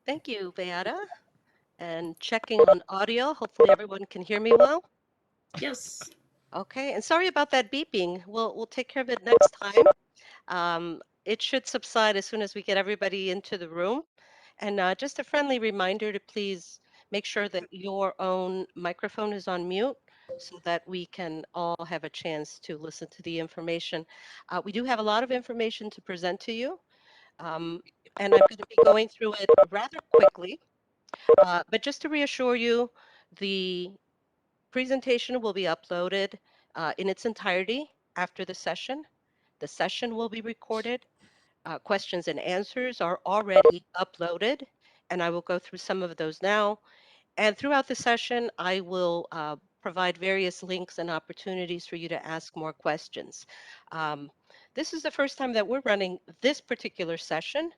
Thank you, Beata. And checking on audio. Hopefully everyone can hear me well. Yes. Okay, and sorry about that beeping. We'll take care of it next time. It should subside as soon as we get everybody into the room. And just a friendly reminder to please make sure that your own microphone is on mute so that we can all have a chance to listen to the information. We do have a lot of information to present to you, um, and I'm going to be going through it rather quickly. But just to reassure you, the presentation will be uploaded in its entirety after the session. The session will be recorded. Questions and answers are already uploaded, and I will go through some of those now. And throughout the session, I will provide various links and opportunities for you to ask more questions. Um, this is the first time that we're running this particular session,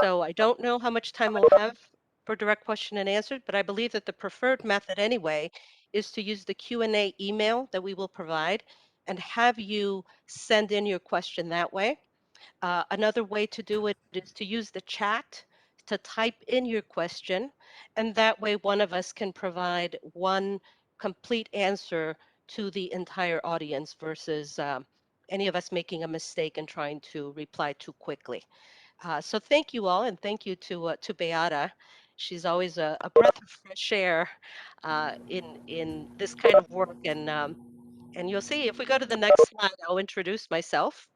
so I don't know how much time we'll have for direct question and answer, but I believe that the preferred method anyway is to use the Q&A email that we will provide and have you send in your question that way. Another way to do it is to use the chat to type in your question, and that way one of us can provide one complete answer to the entire audience versus any of us making a mistake and trying to reply too quickly. So thank you all, and thank you to Beata. She's always a breath of fresh air in this kind of work, and you'll see if we go to the next slide, I'll introduce myself.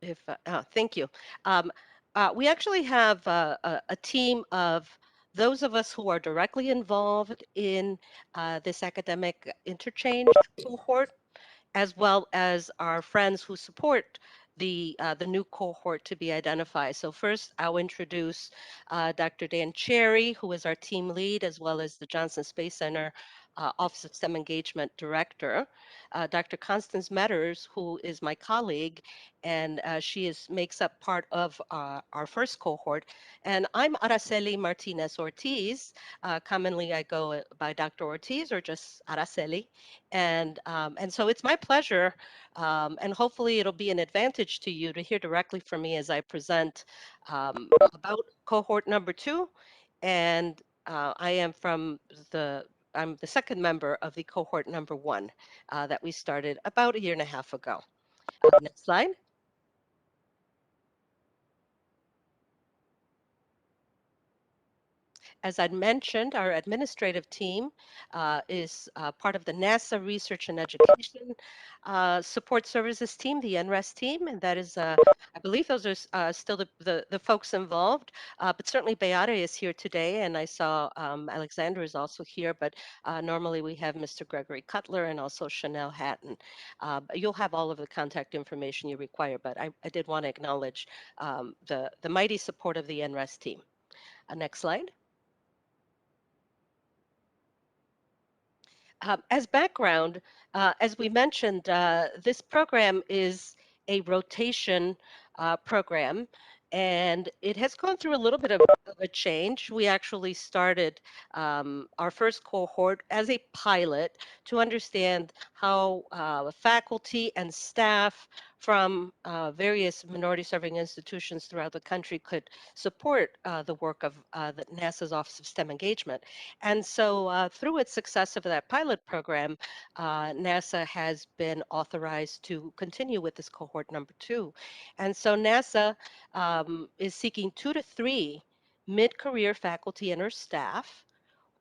If thank you. Um, we actually have a team of those of us who are directly involved in this academic interchange cohort, as well as our friends who support the new cohort to be identified. So first, I'll introduce Dr. Dan Cherry, who is our team lead, as well as the Johnson Space Center Office of STEM Engagement Director. Dr. Constance Metters, who is my colleague, and she makes up part of our first cohort. And I'm Araceli Martinez Ortiz. Commonly, I go by Dr. Ortiz or just Araceli. And so it's my pleasure, and hopefully it'll be an advantage to you to hear directly from me as I present about cohort number 2. And I am I'm the second member of the cohort number 1 that we started about a year and a half ago. Next slide. As I'd mentioned, our administrative team is part of the NASA Research and Education Support Services team, the NRES team, and that is, I believe those are still the folks involved, but certainly Beata is here today, and I saw Alexander is also here, but normally we have Mr. Gregory Cutler and also Chanel Hatton. You'll have all of the contact information you require, but I did want to acknowledge the mighty support of the NRES team. Next slide. As background, as we mentioned, this program is a rotation program, and it has gone through a little bit of a change. We actually started our first cohort as a pilot to understand how faculty and staff from various minority serving institutions throughout the country could support the work of the NASA's Office of STEM Engagement. And so through its success of that pilot program, NASA has been authorized to continue with this cohort number 2. And so NASA is seeking 2 to 3 mid-career faculty and or staff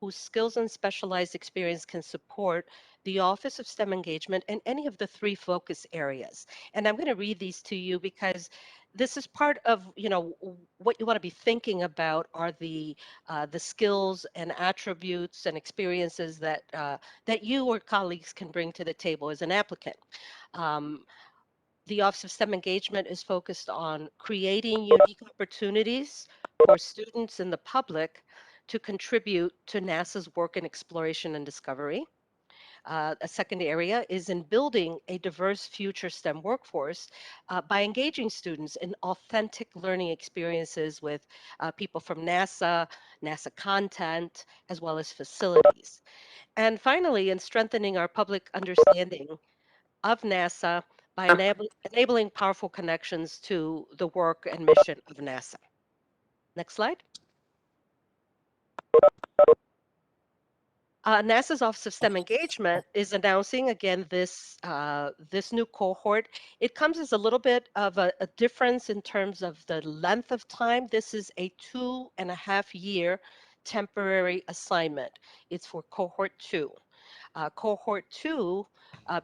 whose skills and specialized experience can support the Office of STEM Engagement in any of the 3 focus areas. And I'm going to read these to you because this is part of, what you want to be thinking about are the skills and attributes and experiences that you or colleagues can bring to the table as an applicant. Um, the Office of STEM Engagement is focused on creating unique opportunities for students and the public to contribute to NASA's work in exploration and discovery. A second area is in building a diverse future STEM workforce by engaging students in authentic learning experiences with people from NASA, NASA content, as well as facilities. And finally, in strengthening our public understanding of NASA by enabling powerful connections to the work and mission of NASA. Next slide. NASA's Office of STEM Engagement is announcing again this new cohort. It comes as a little bit of a difference in terms of the length of time. This is a 2.5 year temporary assignment. It's for cohort 2. Cohort 2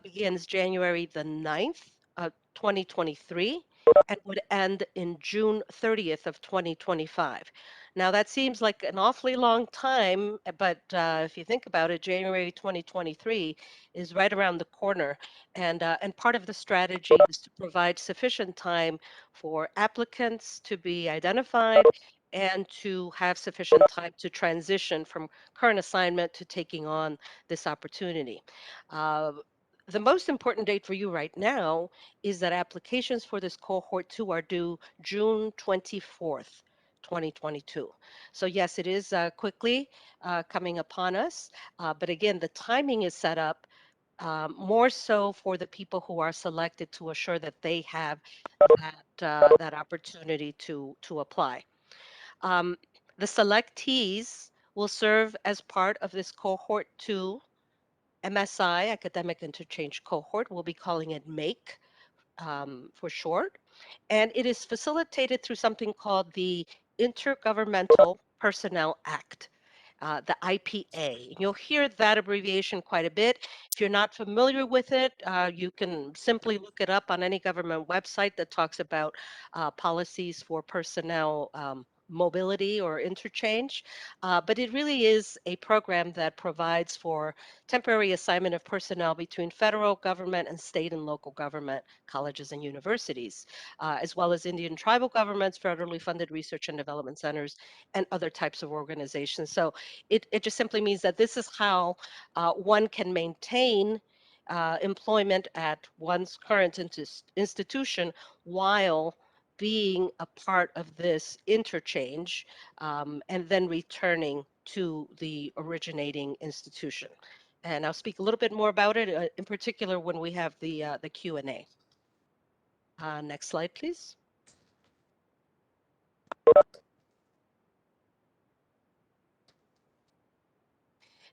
begins January the 9th of 2023 and would end in June 30th of 2025. Now that seems like an awfully long time, but if you think about it, January 2023 is right around the corner, and part of the strategy is to provide sufficient time for applicants to be identified and to have sufficient time to transition from current assignment to taking on this opportunity. Uh, the most important date for you right now is that applications for this cohort 2 are due June 24th. 2022. So yes, it is quickly coming upon us, but again, the timing is set up more so for the people who are selected to assure that they have that opportunity to apply. Um, the selectees will serve as part of this cohort 2 MSI, Academic Interchange Cohort. We'll be calling it MAKE for short. And it is facilitated through something called the Intergovernmental Personnel Act, the IPA. You'll hear that abbreviation quite a bit. If you're not familiar with it, you can simply look it up on any government website that talks about policies for personnel mobility or interchange. But it really is a program that provides for temporary assignment of personnel between federal government and state and local government, colleges and universities, as well as Indian tribal governments, federally funded research and development centers, and other types of organizations. So it just simply means that this is how one can maintain employment at one's current institution while being a part of this interchange and then returning to the originating institution. And I'll speak a little bit more about it, in particular when we have the Q&A. Next slide, please.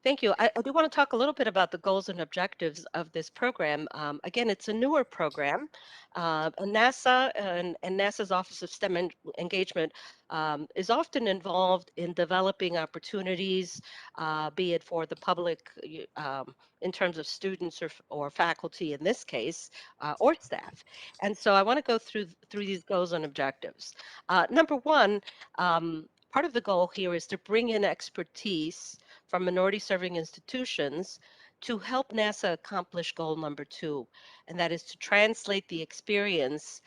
Thank you. I do want to talk a little bit about the goals and objectives of this program. Again, it's a newer program. NASA and NASA's Office of STEM Engagement is often involved in developing opportunities, be it for the public in terms of students or faculty in this case, or staff. And so I want to go through these goals and objectives. Number one, part of the goal here is to bring in expertise from minority serving institutions to help NASA accomplish goal number 2, and that is to translate the experience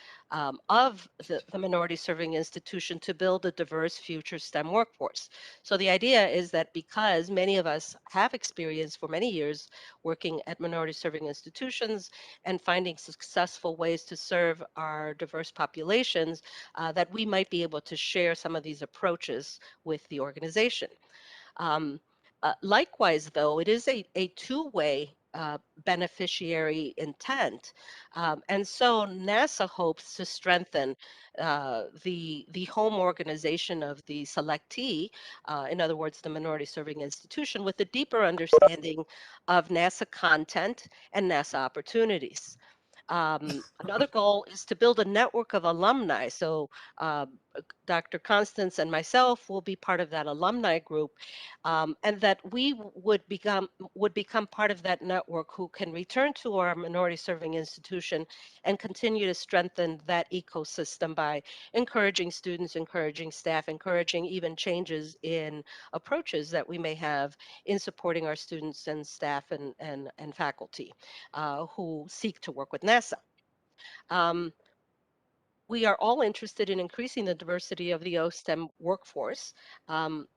of the minority serving institution to build a diverse future STEM workforce. So the idea is that because many of us have experience for many years working at minority serving institutions and finding successful ways to serve our diverse populations, that we might be able to share some of these approaches with the organization. Um, Likewise, though, it is a two-way beneficiary intent. And so NASA hopes to strengthen the home organization of the selectee, in other words, the minority serving institution, with a deeper understanding of NASA content and NASA opportunities. Another goal is to build a network of alumni. So Dr. Constance and myself will be part of that alumni group, and that we would become part of that network who can return to our minority serving institution and continue to strengthen that ecosystem by encouraging students, encouraging staff, encouraging even changes in approaches that we may have in supporting our students and staff and faculty who seek to work with NASA. Um, we are all interested in increasing the diversity of the OSTEM workforce. And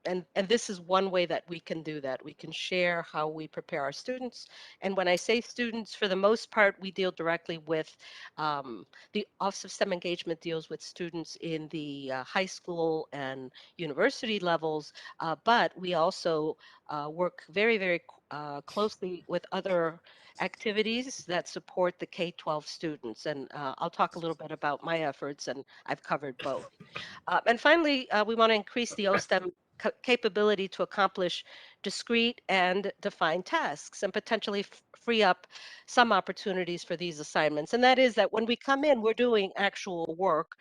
this is one way that we can do that. We can share how we prepare our students. And when I say students, for the most part, we deal directly with the Office of STEM Engagement deals with students in the high school and university levels, but we also work very, very closely with other activities that support the K-12 students. And I'll talk a little bit about my efforts, and I've covered both. And finally, we want to increase the OSTEM capability to accomplish discrete and defined tasks and potentially free up some opportunities for these assignments. And that is that when we come in, we're doing actual work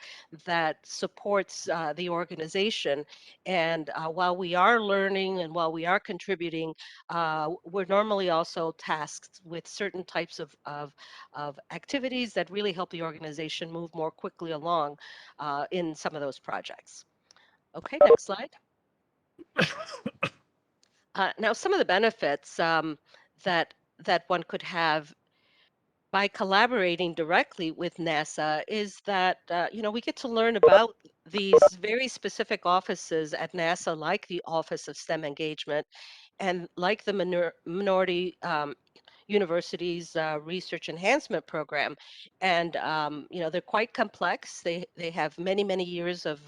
that supports the organization. And while we are learning and while we are contributing, we're normally also tasked with certain types of activities that really help the organization move more quickly along in some of those projects. Okay, next slide. Now, some of the benefits that one could have by collaborating directly with NASA is that we get to learn about these very specific offices at NASA, like the Office of STEM Engagement, and like the Minority University's research enhancement program. And they're quite complex. They have many years of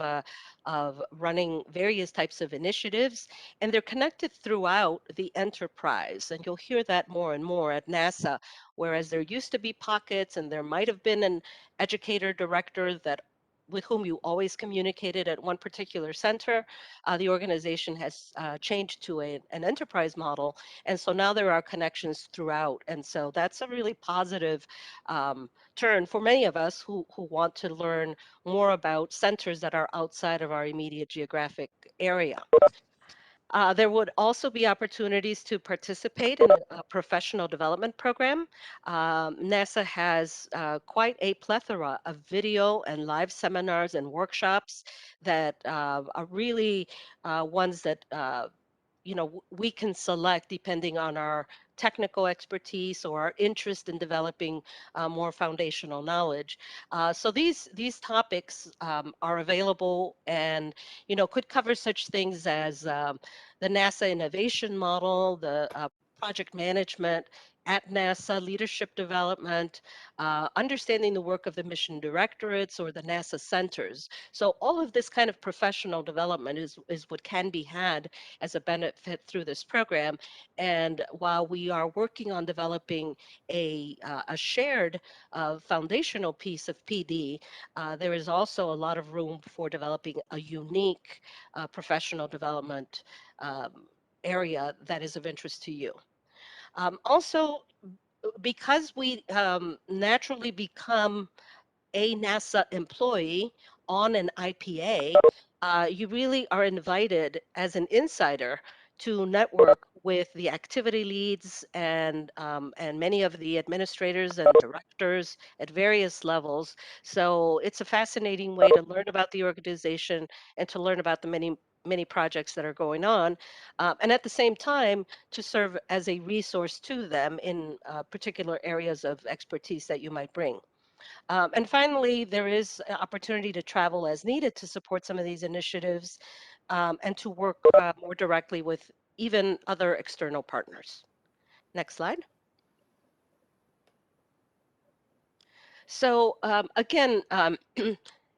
running various types of initiatives, and they're connected throughout the enterprise. And you'll hear that more and more at NASA, whereas there used to be pockets, and there might have been an educator director that with whom you always communicated at one particular center. The organization has changed to an enterprise model, and so now there are connections throughout. And so that's a really positive turn for many of us who want to learn more about centers that are outside of our immediate geographic area. There would also be opportunities to participate in a professional development program. NASA has quite a plethora of video and live seminars and workshops that are really ones that we can select depending on our technical expertise or our interest in developing more foundational knowledge. So these topics are available, and could cover such things as the NASA innovation model, the project management at NASA, leadership development, understanding the work of the mission directorates or the NASA centers. So all of this kind of professional development is what can be had as a benefit through this program. And while we are working on developing a shared foundational piece of PD, there is also a lot of room for developing a unique professional development area that is of interest to you. Also, because we naturally become a NASA employee on an IPA, you really are invited as an insider to network with the activity leads and many of the administrators and directors at various levels. So it's a fascinating way to learn about the organization and to learn about the many projects that are going on, and at the same time to serve as a resource to them in particular areas of expertise that you might bring. And finally, there is an opportunity to travel as needed to support some of these initiatives, and to work more directly with even other external partners. Next slide. So again,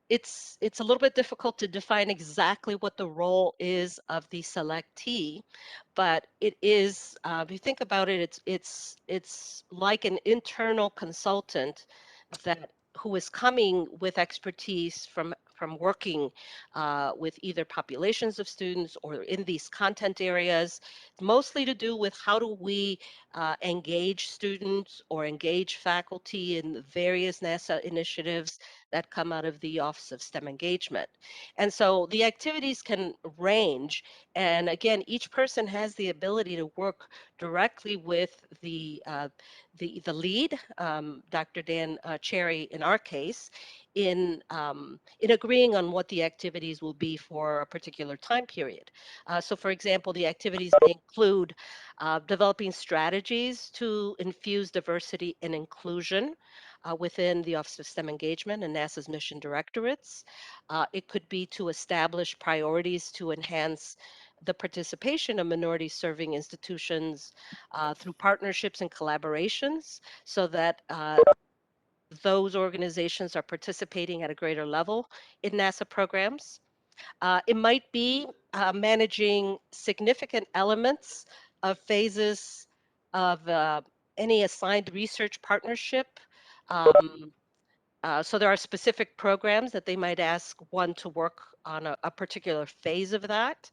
it's a little bit difficult to define exactly what the role is of the selectee, but it is, if you think about it, it's like an internal consultant that who is coming with expertise from working with either populations of students or in these content areas, mostly to do with how do we engage students or engage faculty in various NASA initiatives that come out of the Office of STEM Engagement. And so the activities can range. And again, each person has the ability to work directly with the lead, Dr. Dan Cherry in our case, in agreeing on what the activities will be for a particular time period. So for example, the activities may include developing strategies to infuse diversity and inclusion within the Office of STEM Engagement and NASA's mission directorates. It could be to establish priorities to enhance the participation of minority serving institutions through partnerships and collaborations so that those organizations are participating at a greater level in NASA programs. It might be managing significant elements of phases of any assigned research partnership. Um, so there are specific programs that they might ask one to work on a particular phase of that,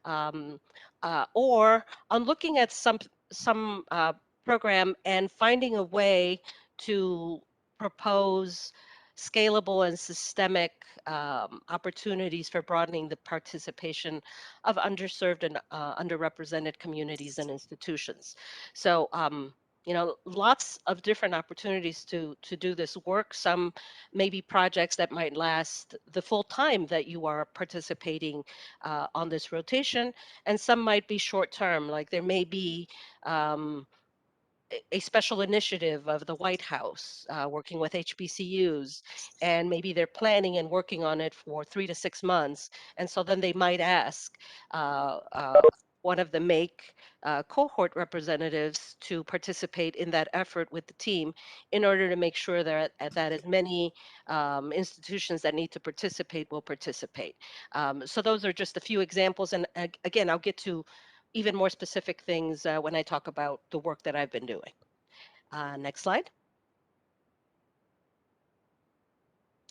um, or on looking at some program and finding a way to propose scalable and systemic opportunities for broadening the participation of underserved and underrepresented communities and institutions. So, lots of different opportunities to do this work. Some maybe projects that might last the full time that you are participating on this rotation, and some might be short term, like there may be um, a special initiative of the White House working with HBCUs, and maybe they're planning and working on it for 3 to 6 months. And so then they might ask one of the make cohort representatives to participate in that effort with the team in order to make sure that as many institutions that need to participate will participate. So those are just a few examples. And again, I'll get to even more specific things when I talk about the work that I've been doing. Next slide.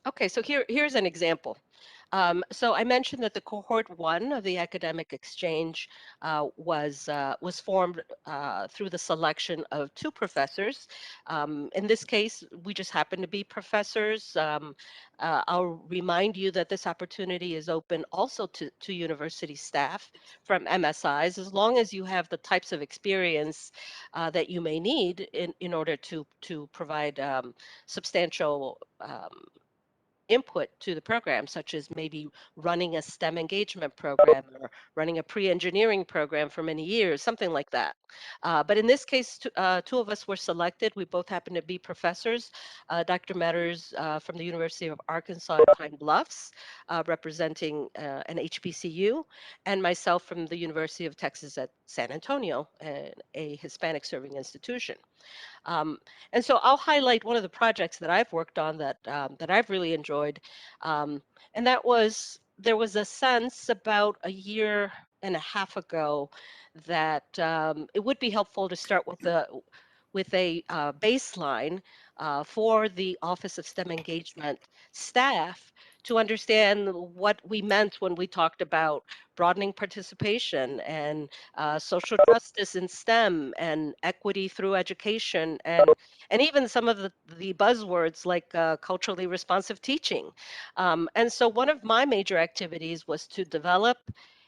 Okay, so here's an example. So I mentioned that the cohort one of the academic exchange was formed through the selection of two professors. In this case, we just happen to be professors. I'll remind you that this opportunity is open also to university staff from MSIs, as long as you have the types of experience that you may need in order to provide substantial input to the program, such as maybe running a STEM engagement program or running a pre-engineering program for many years, something like that. But in this case, two of us were selected. We both happen to be professors. Dr. Metters from the University of Arkansas at Pine Bluffs, representing an HBCU, and myself from the University of Texas at San Antonio, a Hispanic serving institution. Um, and so I'll highlight one of the projects that I've worked on that I've really enjoyed, um, and that was there was a sense about a year and a half ago that it would be helpful to start with a baseline for the Office of STEM Engagement staff to understand what we meant when we talked about broadening participation and social justice in STEM and equity through education and even some of the buzzwords like culturally responsive teaching. And so one of my major activities was to develop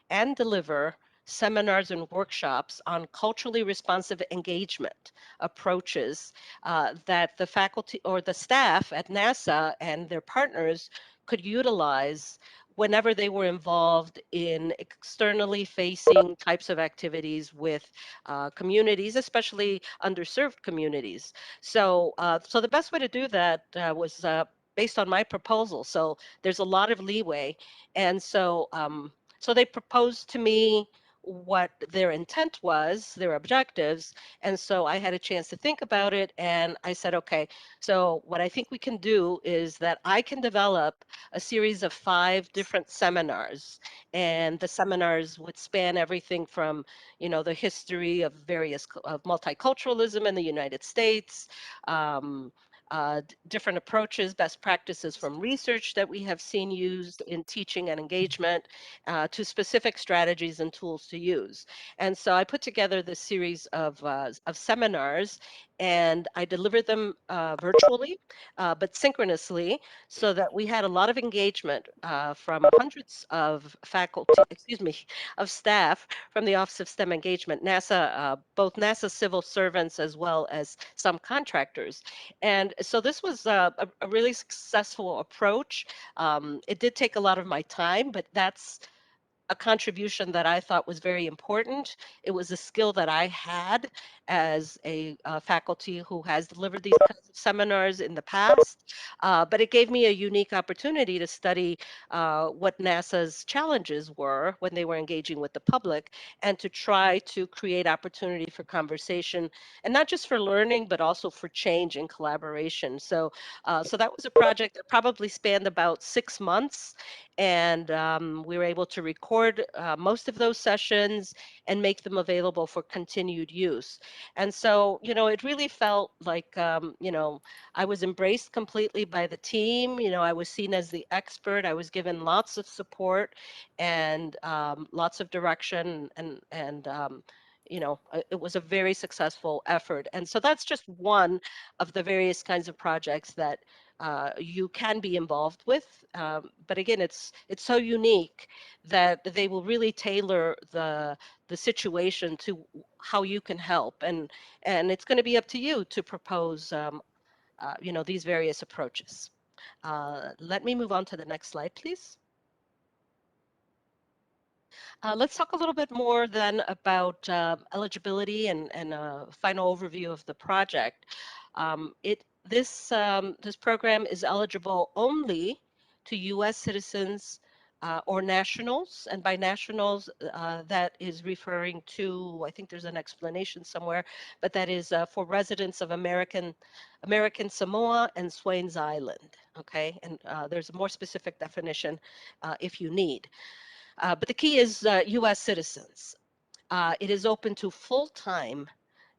and deliver seminars and workshops on culturally responsive engagement approaches that the faculty or the staff at NASA and their partners could utilize whenever they were involved in externally facing types of activities with communities, especially underserved communities. So the best way to do that was based on my proposal. So there's a lot of leeway, and so they proposed to me what their intent was, their objectives, and so I had a chance to think about it, and I said, okay, so what I think we can do is that I can develop a series of 5 different seminars, and the seminars would span everything from, the history of of multiculturalism in the United States, different approaches, best practices from research that we have seen used in teaching and engagement, to specific strategies and tools to use. And so I put together this series of seminars, and I delivered them virtually, but synchronously, so that we had a lot of engagement from hundreds of faculty, excuse me, of staff from the Office of STEM Engagement, NASA, both NASA civil servants as well as some contractors. And so this was a really successful approach. It did take a lot of my time, but that's a contribution that I thought was very important. It was a skill that I had as a faculty who has delivered these kinds of seminars in the past, but it gave me a unique opportunity to study what NASA's challenges were when they were engaging with the public and to try to create opportunity for conversation and not just for learning, but also for change and collaboration. So that was a project that probably spanned about 6 months, and we were able to record record most of those sessions and make them available for continued use. And so, it really felt like, I was embraced completely by the team. I was seen as the expert. I was given lots of support and lots of direction, and it was a very successful effort. And so that's just one of the various kinds of projects that you can be involved with. But again, it's so unique that they will really tailor the situation to how you can help, and it's going to be up to you to propose, these various approaches. Let me move on to the next slide, please. Let's talk a little bit more then about eligibility and a final overview of the project. This program is eligible only to U.S. citizens or nationals, and by nationals, that is referring to, I think there's an explanation somewhere, but that is for residents of American Samoa and Swains Island. Okay, and there's a more specific definition if you need. But the key is U.S. citizens. It is open to full-time,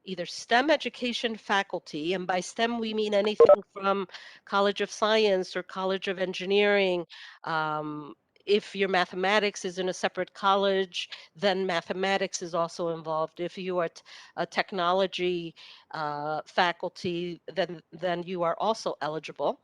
either STEM education faculty, and by STEM we mean anything from College of Science or College of Engineering. Um, if your mathematics is in a separate college, then mathematics is also involved. If you are a technology faculty, then you are also eligible,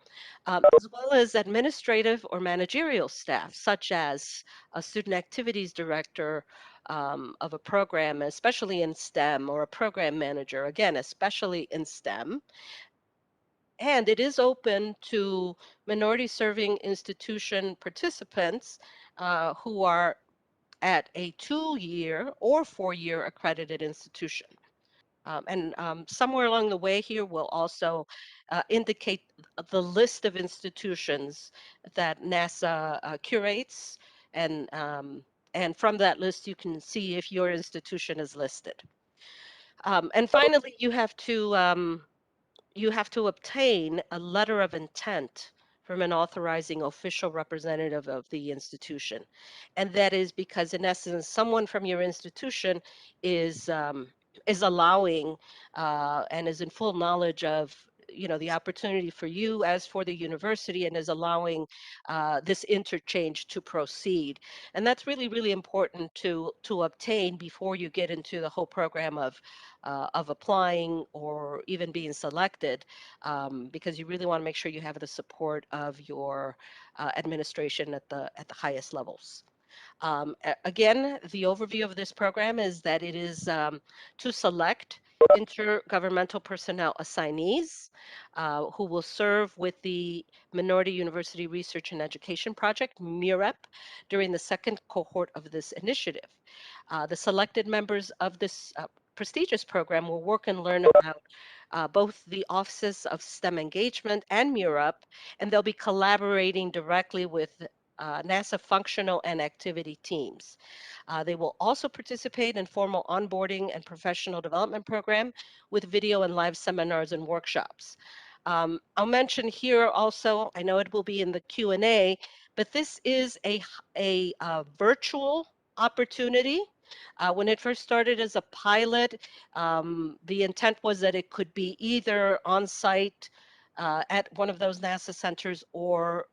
as well as administrative or managerial staff, such as a student activities director of a program, especially in STEM, or a program manager, again, especially in STEM. And it is open to minority serving institution participants who are at a 2-year or 4-year accredited institution. And somewhere along the way here, we'll also indicate the list of institutions that NASA curates, and from that list, you can see if your institution is listed. And finally, you have to obtain a letter of intent from an authorizing official representative of the institution. And that is because, in essence, someone from your institution is allowing and is in full knowledge of the opportunity for you as for the university, and is allowing this interchange to proceed. And that's really, really important to obtain before you get into the whole program of applying or even being selected, because you really want to make sure you have the support of your administration at the highest levels. Again, the overview of this program is that it is to select intergovernmental personnel assignees who will serve with the Minority University Research and Education Project, MUREP, during the second cohort of this initiative. The selected members of this prestigious program will work and learn about both the Offices of STEM Engagement and MUREP, and they'll be collaborating directly with NASA functional and activity teams. They will also participate in formal onboarding and professional development program with video and live seminars and workshops. I'll mention here also, I know it will be in the Q&A, but this is a virtual opportunity. When it first started as a pilot, the intent was that it could be either on site at one of those NASA centers, or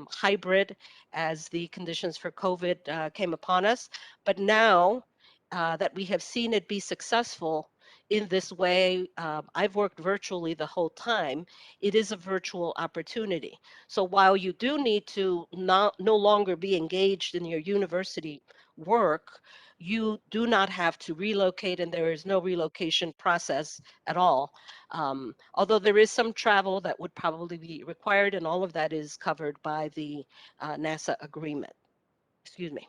hybrid as the conditions for COVID came upon us. But now that we have seen it be successful in this way, I've worked virtually the whole time. It is a virtual opportunity. So while you do need to no longer be engaged in your university work, you do not have to relocate, and there is no relocation process at all. Although there is some travel that would probably be required, and all of that is covered by the NASA agreement. Excuse me.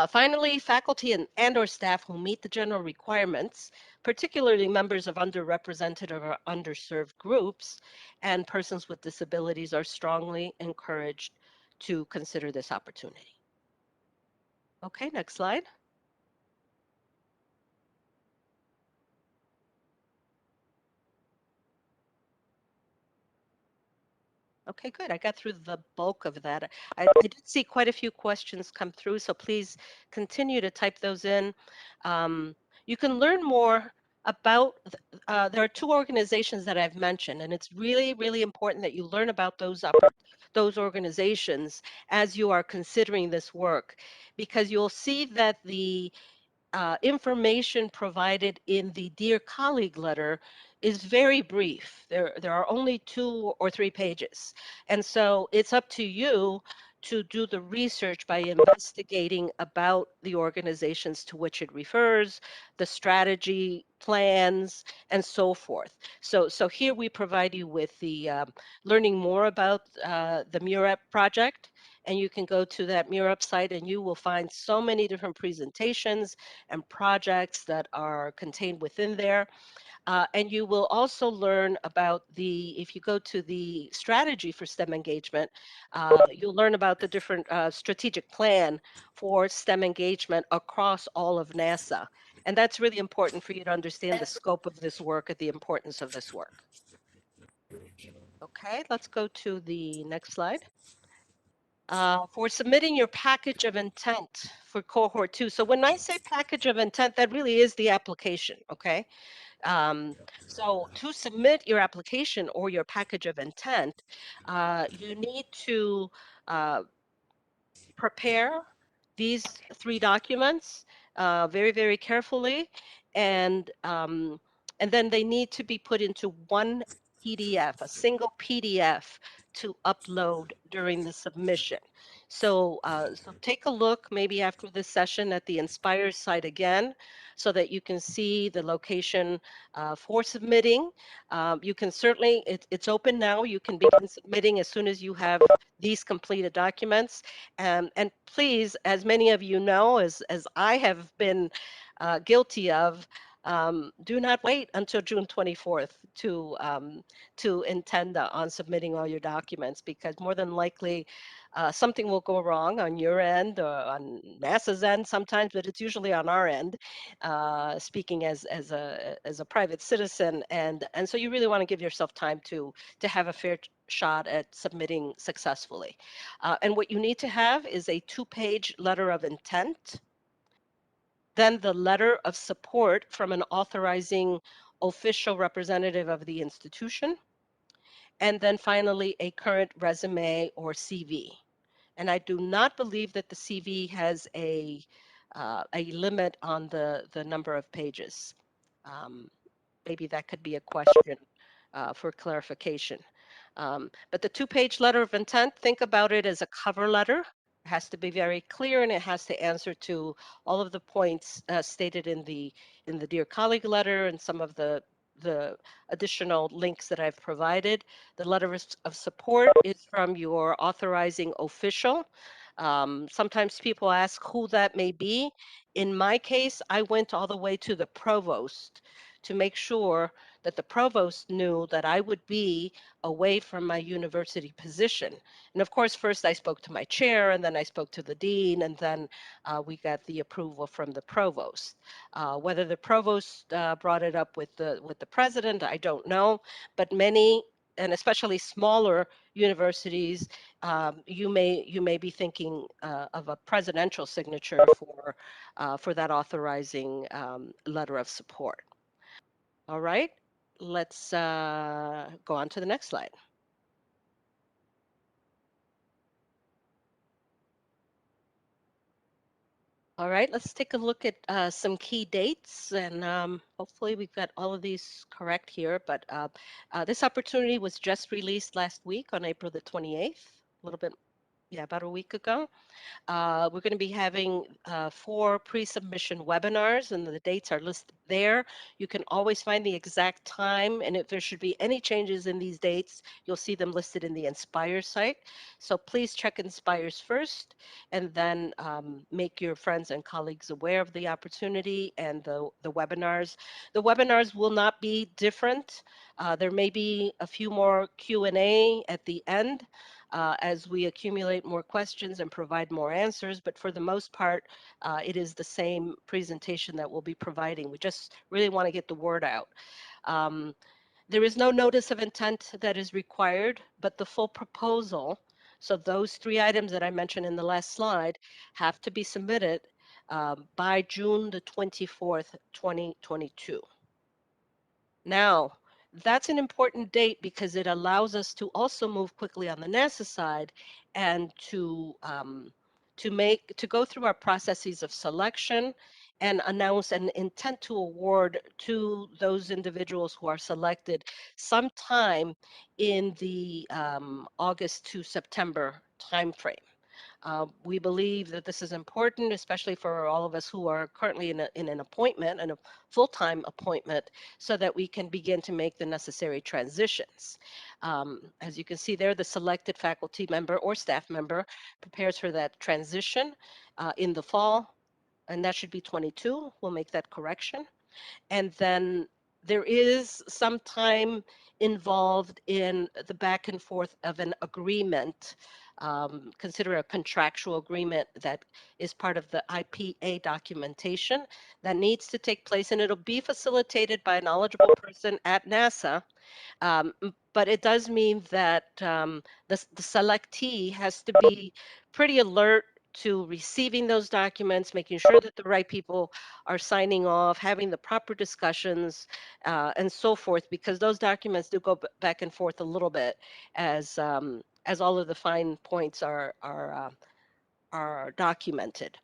Finally, faculty and or staff who meet the general requirements, particularly members of underrepresented or underserved groups and persons with disabilities, are strongly encouraged to consider this opportunity. Okay, next slide. Okay, good. I got through the bulk of that. I did see quite a few questions come through, so please continue to type those in. Um, you can learn more about, there are two organizations that I've mentioned, and it's really, really important that you learn about those organizations as you are considering this work, because you'll see that the information provided in the Dear Colleague letter is very brief. There are only 2 or 3 pages. And so it's up to you to do the research by investigating about the organizations to which it refers, the strategy, plans, and so forth. So here we provide you with the learning more about the MUREP project, and you can go to that MUREP site and you will find so many different presentations and projects that are contained within there. And you will also learn about if you go to the strategy for STEM engagement, you'll learn about the different strategic plan for STEM engagement across all of NASA. And that's really important for you to understand the scope of this work and the importance of this work. Okay, let's go to the next slide. For submitting your package of intent for cohort 2. So when I say package of intent, that really is the application, okay? Um, so to submit your application or your package of intent, you need to uh, prepare these 3 documents very, very carefully, and then they need to be put into one PDF, a single PDF to upload during the submission. So take a look maybe after this session at the Inspire site again, so that you can see the location for submitting. You can certainly, it's open now. You can begin submitting as soon as you have these completed documents. And please, as many of you know, as I have been guilty of, do not wait until June 24th to intend on submitting all your documents, because more than likely something will go wrong on your end or on NASA's end sometimes, but it's usually on our end, speaking as a private citizen. And so you really want to give yourself time to have a fair shot at submitting successfully. And what you need to have is a 2-page letter of intent, then the letter of support from an authorizing official representative of the institution, and then finally a current resume or CV. And I do not believe that the CV has a limit on the number of pages. Um, Maybe that could be a question for clarification. But the 2-page letter of intent, think about it as a cover letter. It has to be very clear, and it has to answer to all of the points stated in the Dear Colleague letter and some of the additional links that I've provided. The letter of support is from your authorizing official. Sometimes people ask who that may be. In my case, I went all the way to the provost to make sure that the provost knew that I would be away from my university position. And of course, first I spoke to my chair, and then I spoke to the dean, and then we got the approval from the provost. Whether the provost brought it up with the president, I don't know, but many, and especially smaller universities, you may be thinking of a presidential signature for that authorizing letter of support. All right, let's go on to the next slide. All right, let's take a look at some key dates, and hopefully we've got all of these correct here. But this opportunity was just released last week on April the 28th, a little bit, yeah, about a week ago. We're going to be having 4 pre-submission webinars, and the dates are listed there. You can always find the exact time, and if there should be any changes in these dates, you'll see them listed in the Inspire site. So please check Inspires first, and then make your friends and colleagues aware of the opportunity and the webinars. The webinars will not be different. There may be a few more Q&A at the end, as we accumulate more questions and provide more answers. But for the most part, it is the same presentation that we'll be providing. We just really want to get the word out. Um, There is no notice of intent that is required, but the full proposal, so those three items that I mentioned in the last slide, have to be submitted by June the 24th, 2022. Now, that's an important date because it allows us to also move quickly on the NASA side and to go through our processes of selection and announce an intent to award to those individuals who are selected sometime in the August to September timeframe. We believe that this is important, especially for all of us who are currently in an appointment, and a full-time appointment, so that we can begin to make the necessary transitions. As you can see there, the selected faculty member or staff member prepares for that transition in the fall, and that should be 22. We'll make that correction. And then there is some time involved in the back and forth of an agreement. Consider a contractual agreement that is part of the IPA documentation that needs to take place, and it'll be facilitated by a knowledgeable person at NASA. But it does mean that the selectee has to be pretty alert to receiving those documents, making sure that the right people are signing off, having the proper discussions, and so forth, because those documents do go back and forth a little bit as all of the fine points are documented.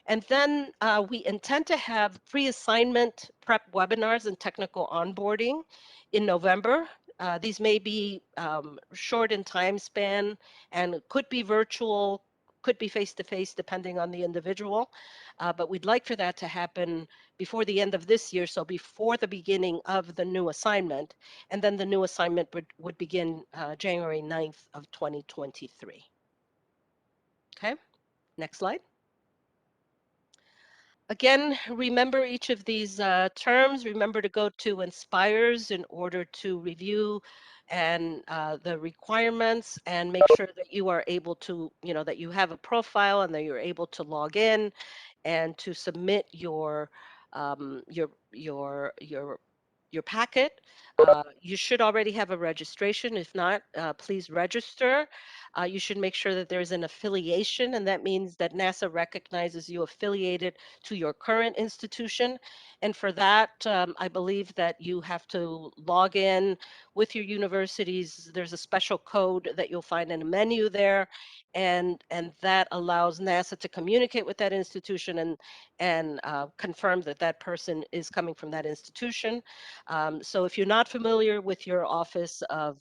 And then we intend to have pre-assignment prep webinars and technical onboarding in November. These may be short in time span and could be virtual, could be face-to-face depending on the individual. But we'd like for that to happen before the end of this year, so before the beginning of the new assignment. And then the new assignment would begin January 9th of 2023. Okay, next slide. Again, remember each of these terms. Remember to go to Inspires in order to review and the requirements, and make sure that you are able to, that you have a profile and that you're able to log in and to submit your packet. You should already have a registration. If not, please register. You should make sure that there's an affiliation, and that means that NASA recognizes you affiliated to your current institution. And for that, I believe that you have to log in with your universities. There's a special code that you'll find in a menu there, and that allows NASA to communicate with that institution and confirm that that person is coming from that institution. So if you're not familiar with your Office of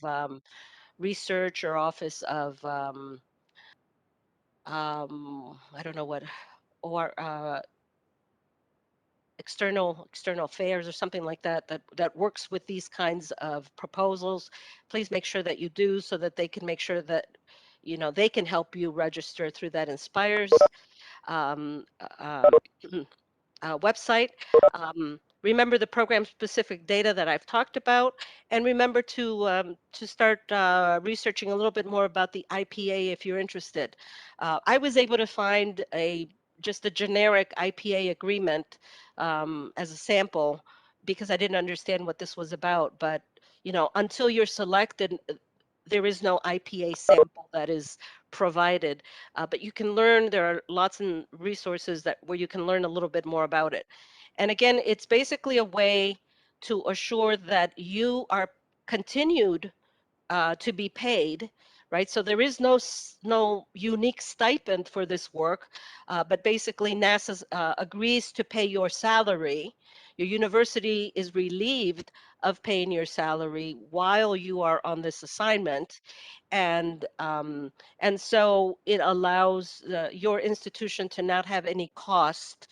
Research or Office of I don't know what, or external affairs or something like that, that works with these kinds of proposals, please make sure that you do, so that they can make sure that they can help you register through that Inspires um, uh, website. Remember the program-specific data that I've talked about, and remember to start researching a little bit more about the IPA if you're interested. I was able to find just a generic IPA agreement as a sample because I didn't understand what this was about. But until you're selected, there is no IPA sample that is provided, but you can learn. There are lots of resources where you can learn a little bit more about it. And again, it's basically a way to assure that you are continued to be paid, right? So there is no unique stipend for this work, but basically NASA agrees to pay your salary. Your university is relieved of paying your salary while you are on this assignment, and so it allows your institution to not have any cost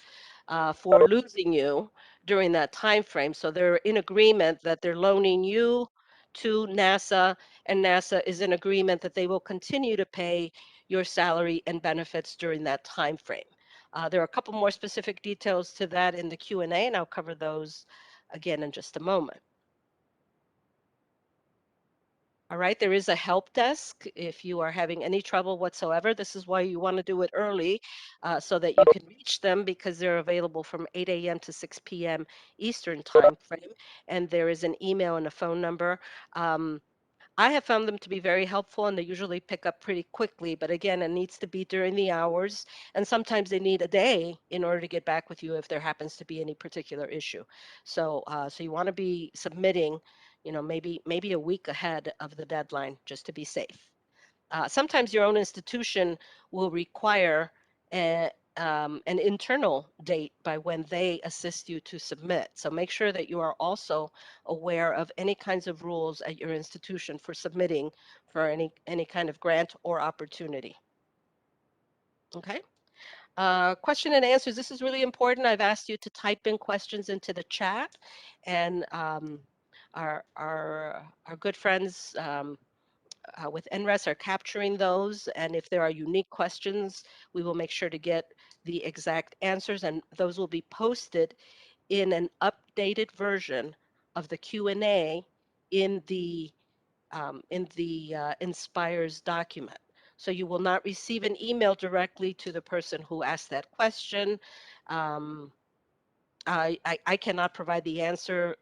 for losing you during that time frame. So they're in agreement that they're loaning you to NASA, and NASA is in agreement that they will continue to pay your salary and benefits during that time frame. There are a couple more specific details to that in the Q&A, and I'll cover those again in just a moment. All right, there is a help desk if you are having any trouble whatsoever. This is why you want to do it early so that you can reach them because they're available from 8 a.m. to 6 p.m. Eastern time frame. And there is an email and a phone number. Um, I have found them to be very helpful and they usually pick up pretty quickly. But again, it needs to be during the hours. And sometimes they need a day in order to get back with you if there happens to be any particular issue. So you want to be submitting, maybe a week ahead of the deadline just to be safe. Sometimes your own institution will require an internal date by when they assist you to submit. So make sure that you are also aware of any kinds of rules at your institution for submitting for any kind of grant or opportunity. Okay. Question and answers. This is really important. I've asked you to type in questions into the chat, and our good friends with NRES are capturing those, and if there are unique questions, we will make sure to get the exact answers, and those will be posted in an updated version of the Q&A in the Inspires document. So you will not receive an email directly to the person who asked that question. Um, I cannot provide the answer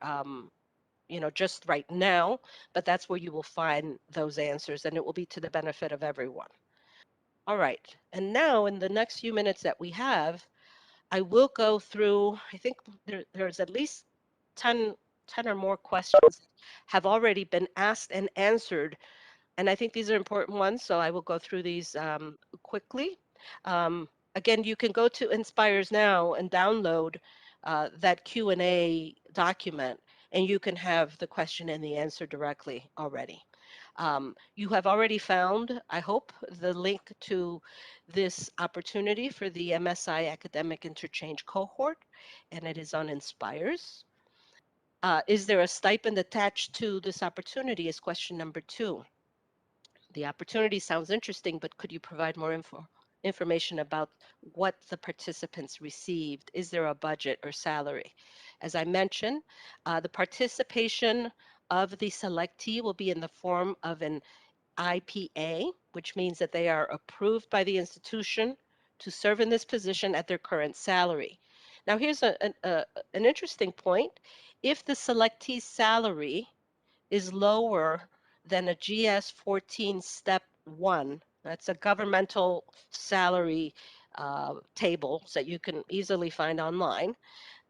just right now, but that's where you will find those answers and it will be to the benefit of everyone. All right. And now in the next few minutes that we have, I will go through, I think there's at least 10, 10 or more questions that have already been asked and answered. And I think these are important ones, so I will go through these quickly. Again, you can go to Inspires now and download that Q&A document, and you can have the question and the answer directly already. You have already found, I hope, the link to this opportunity for the MSI Academic Interchange cohort, and it is on Inspires. Is there a stipend attached to this opportunity is question number 2. The opportunity sounds interesting, but could you provide more information about what the participants received? Is there a budget or salary? As I mentioned, the participation of the selectee will be in the form of an IPA, which means that they are approved by the institution to serve in this position at their current salary. Now, here's an interesting point. If the selectee's salary is lower than a GS 14 Step 1. That's a governmental salary table that you can easily find online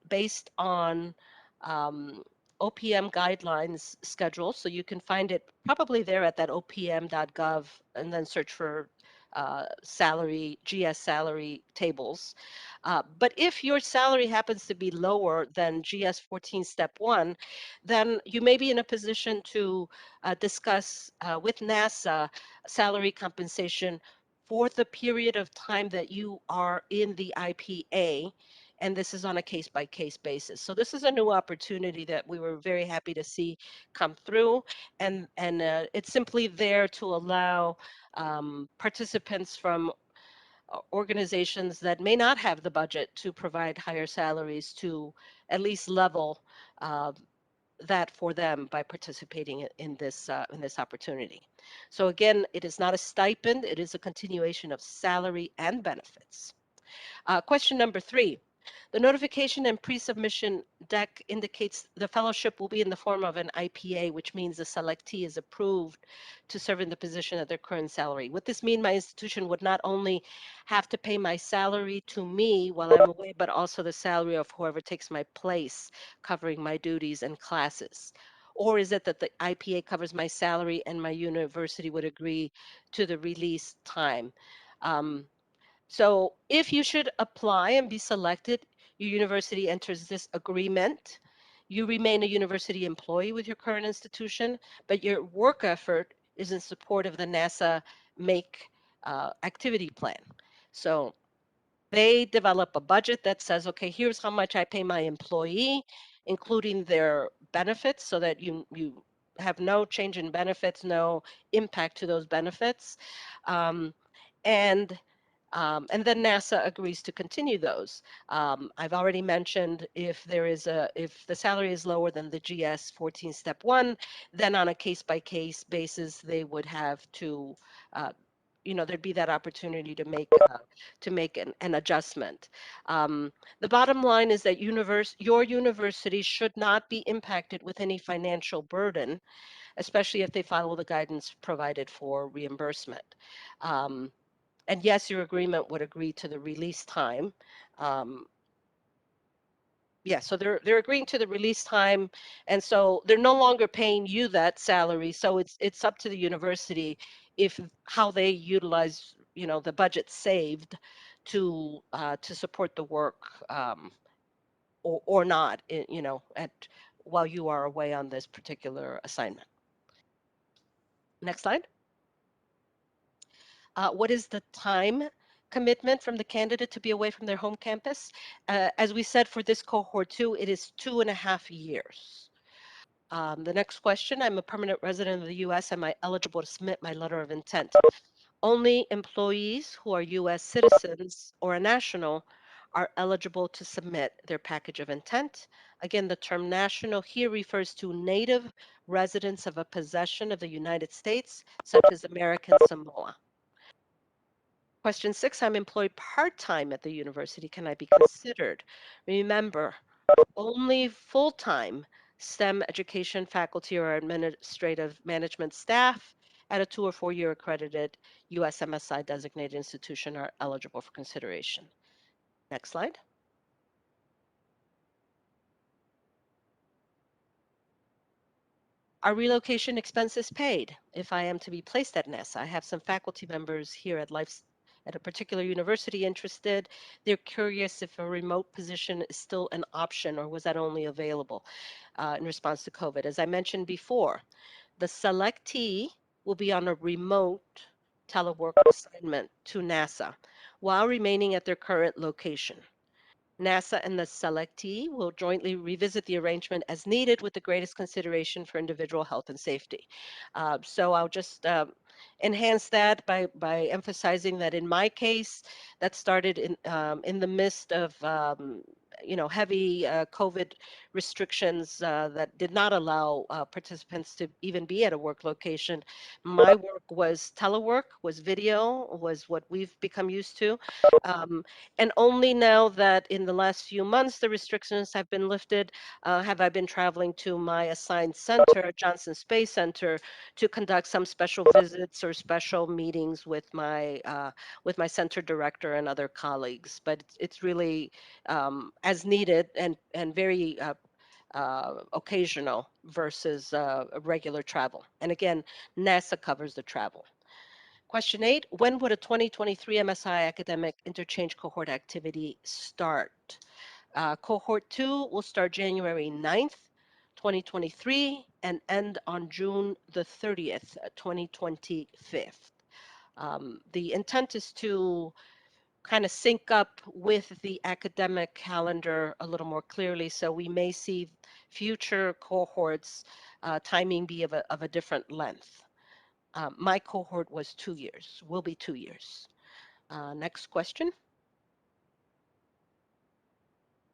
based on um, OPM guidelines schedule. So you can find it probably there at that opm.gov and then search for GS salary tables. But if your salary happens to be lower than GS 14 Step 1, then you may be in a position to discuss with NASA salary compensation for the period of time that you are in the IPA, and this is on a case by case basis. So this is a new opportunity that we were very happy to see come through, and it's simply there to allow participants from organizations that may not have the budget to provide higher salaries to at least level uh, that for them by participating in this opportunity. So again, it is not a stipend; it is a continuation of salary and benefits. Question number 3. The notification and pre-submission deck indicates the fellowship will be in the form of an IPA, which means the selectee is approved to serve in the position at their current salary. Would this mean my institution would not only have to pay my salary to me while I'm away, but also the salary of whoever takes my place, covering my duties and classes? Or is it that the IPA covers my salary and my university would agree to the release time? Um, so if you should apply and be selected, your university enters this agreement. You remain a university employee with your current institution, but your work effort is in support of the NASA MAKE activity plan. So they develop a budget that says, okay, here's how much I pay my employee, including their benefits, so that you have no change in benefits, no impact to those benefits. Um, and And then NASA agrees to continue those. I've already mentioned if the salary is lower than the GS 14 step one, then on a case by case basis, they would have to, uh, there'd be that opportunity to make an adjustment. Um, the bottom line is that your university should not be impacted with any financial burden, especially if they follow the guidance provided for reimbursement. Um, and yes, your agreement would agree to the release time. Um, yeah, so they're agreeing to the release time, and so they're no longer paying you that salary. So it's up to the university if how they utilize the budget saved to support the work, or not, at while you are away on this particular assignment. Next slide. What is the time commitment from the candidate to be away from their home campus? As we said, for this cohort two, it is 2.5 years. The next question, I'm a permanent resident of the U.S. Am I eligible to submit my letter of intent? Only employees who are U.S. citizens or a national are eligible to submit their package of intent. Again, the term national here refers to native residents of a possession of the United States, such as American Samoa. Question 6, I'm employed part-time at the university. Can I be considered? Remember, only full-time STEM education faculty or administrative management staff at a 2 or 4 year accredited US MSI designated institution are eligible for consideration. Next slide. Are relocation expenses paid if I am to be placed at NASA? I have some faculty members here at a particular university interested. They're curious if a remote position is still an option or was that only available in response to COVID. As I mentioned before, the selectee will be on a remote telework assignment to NASA while remaining at their current location. NASA and the selectee will jointly revisit the arrangement as needed with the greatest consideration for individual health and safety. So I'll just enhance that by emphasizing that in my case, that started in the midst of heavy COVID restrictions that did not allow participants to even be at a work location. My work was telework, was video, was what we've become used to. Um, and only now that in the last few months the restrictions have been lifted, have I been traveling to my assigned center, Johnson Space Center, to conduct some special visits or special meetings with my center director and other colleagues. But it's really as needed and very occasional versus regular travel. And again, NASA covers the travel. Question 8, when would a 2023 MSI academic interchange cohort activity start? Cohort 2 will start January 9th, 2023 and end on June the 30th, 2025. The intent is to kind of sync up with the academic calendar a little more clearly, so we may see future cohorts timing be of a different length. My cohort was 2 years, will be 2 years. Next question.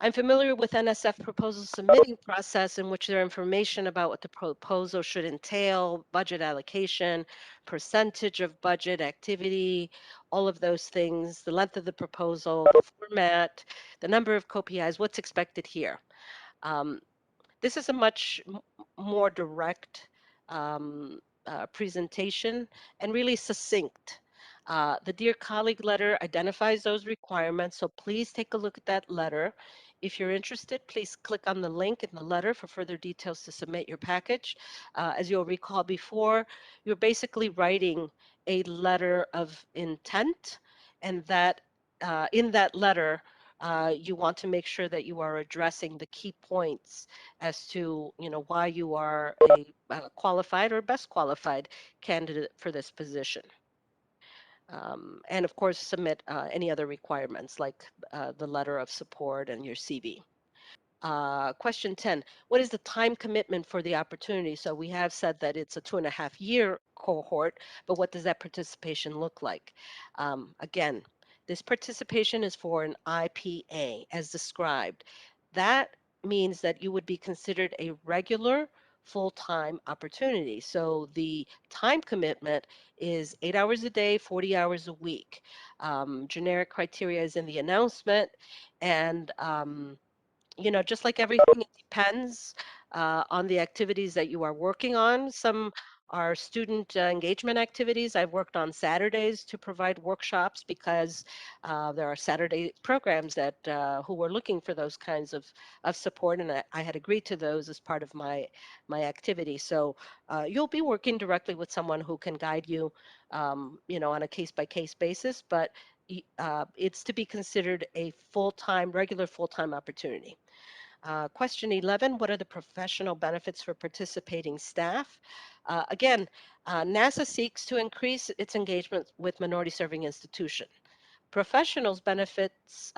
I'm familiar with NSF proposal submitting process in which there are information about what the proposal should entail, budget allocation, percentage of budget activity, all of those things, the length of the proposal, the format, the number of co-PIs, what's expected here. Um, this is a much more direct presentation and really succinct. The Dear Colleague letter identifies those requirements, so please take a look at that letter. If you're interested, please click on the link in the letter for further details to submit your package. As you'll recall before, you're basically writing a letter of intent, and that in that letter, you want to make sure that you are addressing the key points as to why you are a qualified or best qualified candidate for this position. And of course, submit any other requirements like the letter of support and your CV. Question 10, what is the time commitment for the opportunity? So we have said that it's a 2.5 year cohort, but what does that participation look like? Again, This participation is for an IPA as described. That means that you would be considered a regular full-time opportunity. So the time commitment is 8 hours a day, 40 hours a week. Generic criteria is in the announcement, and just like everything, it depends on the activities that you are working on. Some are student engagement activities. I've worked on Saturdays to provide workshops because there are Saturday programs that who were looking for those kinds of support, and I had agreed to those as part of my activity. So you'll be working directly with someone who can guide you, on a case-by-case basis, but it's to be considered a full-time, regular full-time opportunity. Question 11, what are the professional benefits for participating staff? Again, NASA seeks to increase its engagement with minority serving institutions. Professional benefits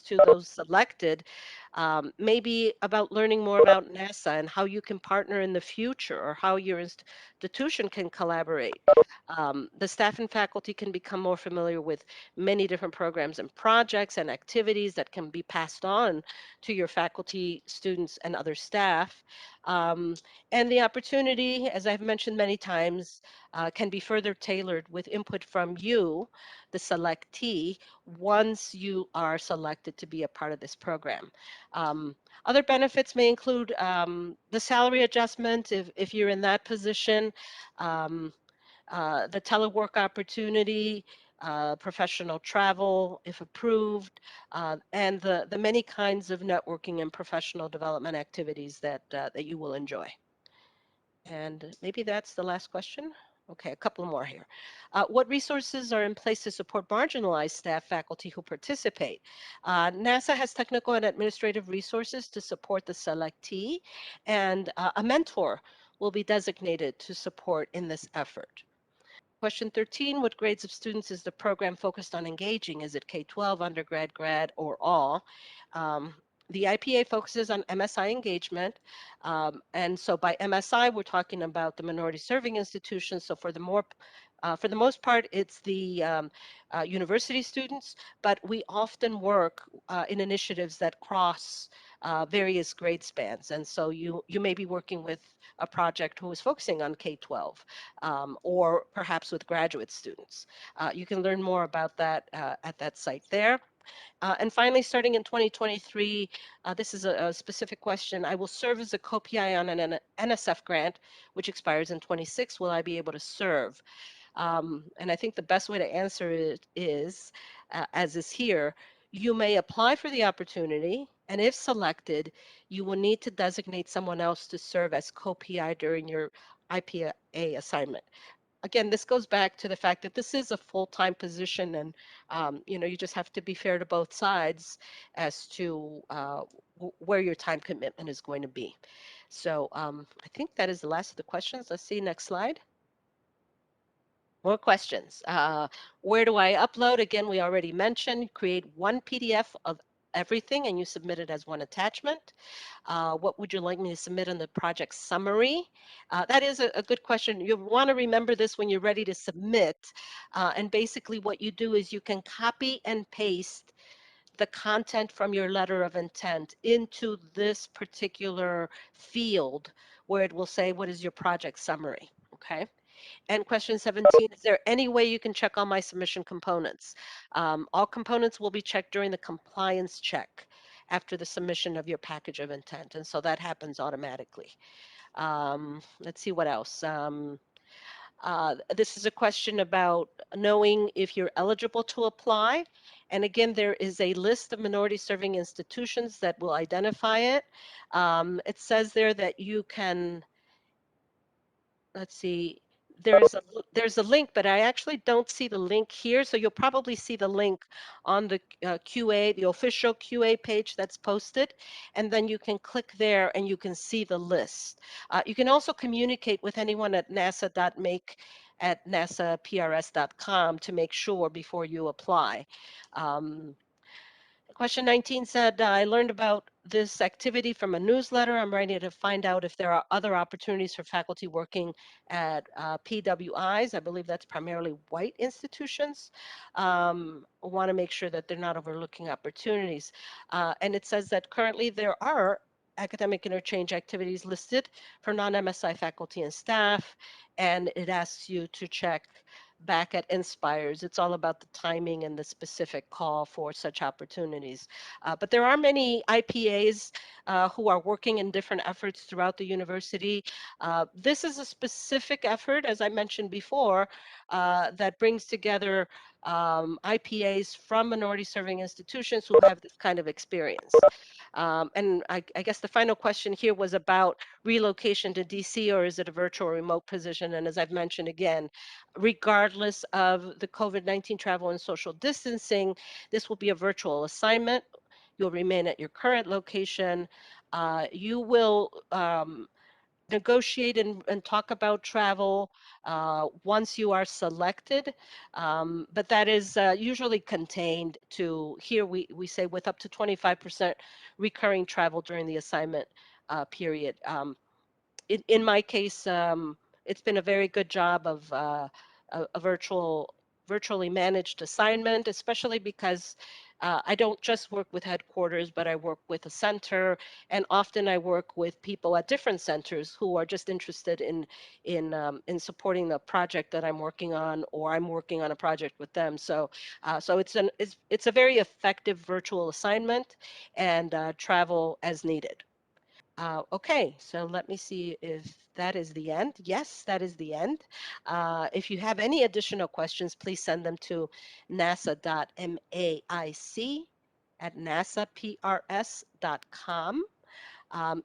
to those selected may be about learning more about NASA and how you can partner in the future or how your institution can collaborate. The staff and faculty can become more familiar with many different programs and projects and activities that can be passed on to your faculty, students, and other staff. Um, and the opportunity, as I've mentioned many times, can be further tailored with input from you, the selectee, once you are selected to be a part of this program. Um, Other benefits may include the salary adjustment if you're in that position, um, the telework opportunity, professional travel if approved, and the many kinds of networking and professional development activities that you will enjoy. And maybe that's the last question. Okay, a couple more here. What resources are in place to support marginalized staff faculty who participate? NASA has technical and administrative resources to support the selectee, and a mentor will be designated to support in this effort. Question 13, what grades of students is the program focused on engaging? Is it K-12, undergrad, grad, or all? Um, the IPA focuses on MSI engagement. And so by MSI, we're talking about the minority serving institutions. So for the most part, it's the university students, but we often work in initiatives that cross various grade spans. And so you may be working with a project who is focusing on K-12 or perhaps with graduate students. You can learn more about that at that site there. And finally, starting in 2023, this is a specific question. I will serve as a co-PI on an NSF grant, which expires in 26. Will I be able to serve? And I think the best way to answer it is, as is here, you may apply for the opportunity, and if selected, you will need to designate someone else to serve as co-PI during your IPA assignment. Again, this goes back to the fact that this is a full-time position, and you just have to be fair to both sides as to where your time commitment is going to be. So I think that is the last of the questions. Let's see, next slide. More questions. Where do I upload? Again, we already mentioned, create one PDF of everything and you submit it as one attachment. What would you like me to submit in the project summary? That is a good question. You want to remember this when you're ready to submit. And basically what you do is you can copy and paste the content from your letter of intent into this particular field where it will say, what is your project summary? Okay. And question 17, is there any way you can check all my submission components? All components will be checked during the compliance check after the submission of your package of intent. And so that happens automatically. Let's see what else. This is a question about knowing if you're eligible to apply. And again, there is a list of minority serving institutions that will identify it. It says there that you can, let's see, there's a link, but I actually don't see the link here. So you'll probably see the link on the QA, the official QA page that's posted, and then you can click there and you can see the list. You can also communicate with anyone at nasa.make at nasaprs.com to make sure before you apply. Question 19 said, I learned about this activity from a newsletter. I'm writing to find out if there are other opportunities for faculty working at PWIs. I believe that's primarily white institutions. I want to make sure that they're not overlooking opportunities. And it says that currently there are academic interchange activities listed for non-MSI faculty and staff, and it asks you to check back at Inspires. It's all about the timing and the specific call for such opportunities. But there are many IPAs who are working in different efforts throughout the university. This is a specific effort, as I mentioned before, that brings together IPAs from minority serving institutions who have this kind of experience. And I guess the final question here was about relocation to DC, or is it a virtual or remote position? And as I've mentioned again, regardless of the COVID-19 travel and social distancing, this will be a virtual assignment. You'll remain at your current location. You will negotiate and talk about travel once you are selected, but that is usually contained to, here we say, with up to 25% recurring travel during the assignment period. In my case, it's been a very good job of a virtually managed assignment, especially because I don't just work with headquarters, but I work with a center, and often I work with people at different centers who are just interested in supporting the project that I'm working on, or I'm working on a project with them. So it's a very effective virtual assignment, and travel as needed. Okay, so let me see if that is the end. Yes, that is the end. If you have any additional questions, please send them to nasa.maic@nasaprs.com.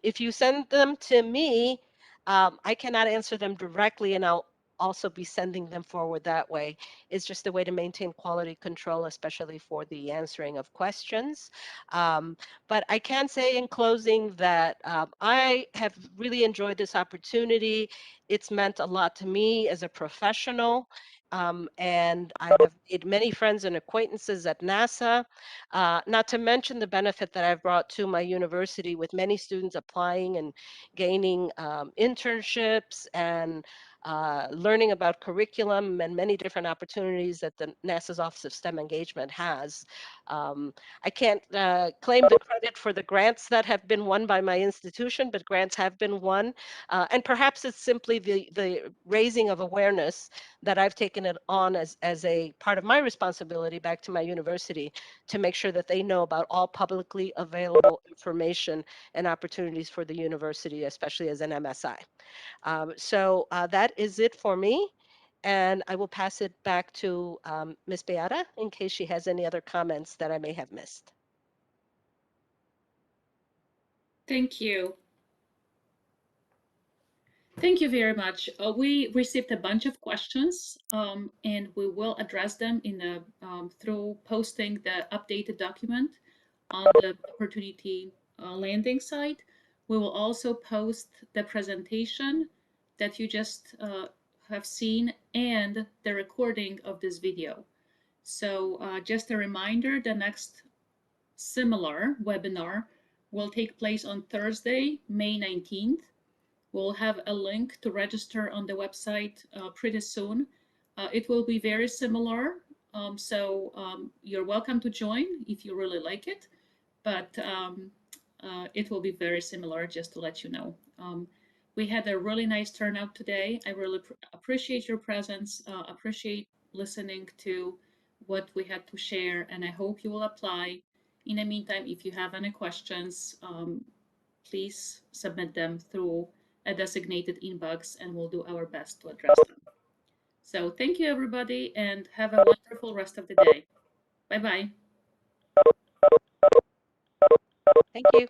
If you send them to me, I cannot answer them directly, and I'll also be sending them forward that way. It's just a way to maintain quality control, especially for the answering of questions. Um, but I can say in closing that I have really enjoyed this opportunity. It's meant a lot to me as a professional. And I have made many friends and acquaintances at NASA. Not to mention the benefit that I've brought to my university, with many students applying and gaining internships and learning about curriculum and many different opportunities that the NASA's Office of STEM Engagement has. Um, I can't claim the credit for the grants that have been won by my institution, but grants have been won. And perhaps it's simply the raising of awareness that I've taken it on as a part of my responsibility back to my university, to make sure that they know about all publicly available information and opportunities for the university, especially as an MSI. So that is it for me. And I will pass it back to Ms. Beata in case she has any other comments that I may have missed. Thank you. Thank you very much. We received a bunch of questions, and we will address them through posting the updated document on the opportunity landing site. We will also post the presentation that you just have seen and the recording of this video. So just a reminder, the next similar webinar will take place on Thursday, May 19th. We'll have a link to register on the website pretty soon. It will be very similar, so you're welcome to join if you really like it, but it will be very similar, just to let you know. We had a really nice turnout today. I really appreciate your presence, appreciate listening to what we had to share, and I hope you will apply. In the meantime, if you have any questions, please submit them through a designated inbox and we'll do our best to address them. So thank you, everybody, and have a wonderful rest of the day. Bye-bye. Thank you.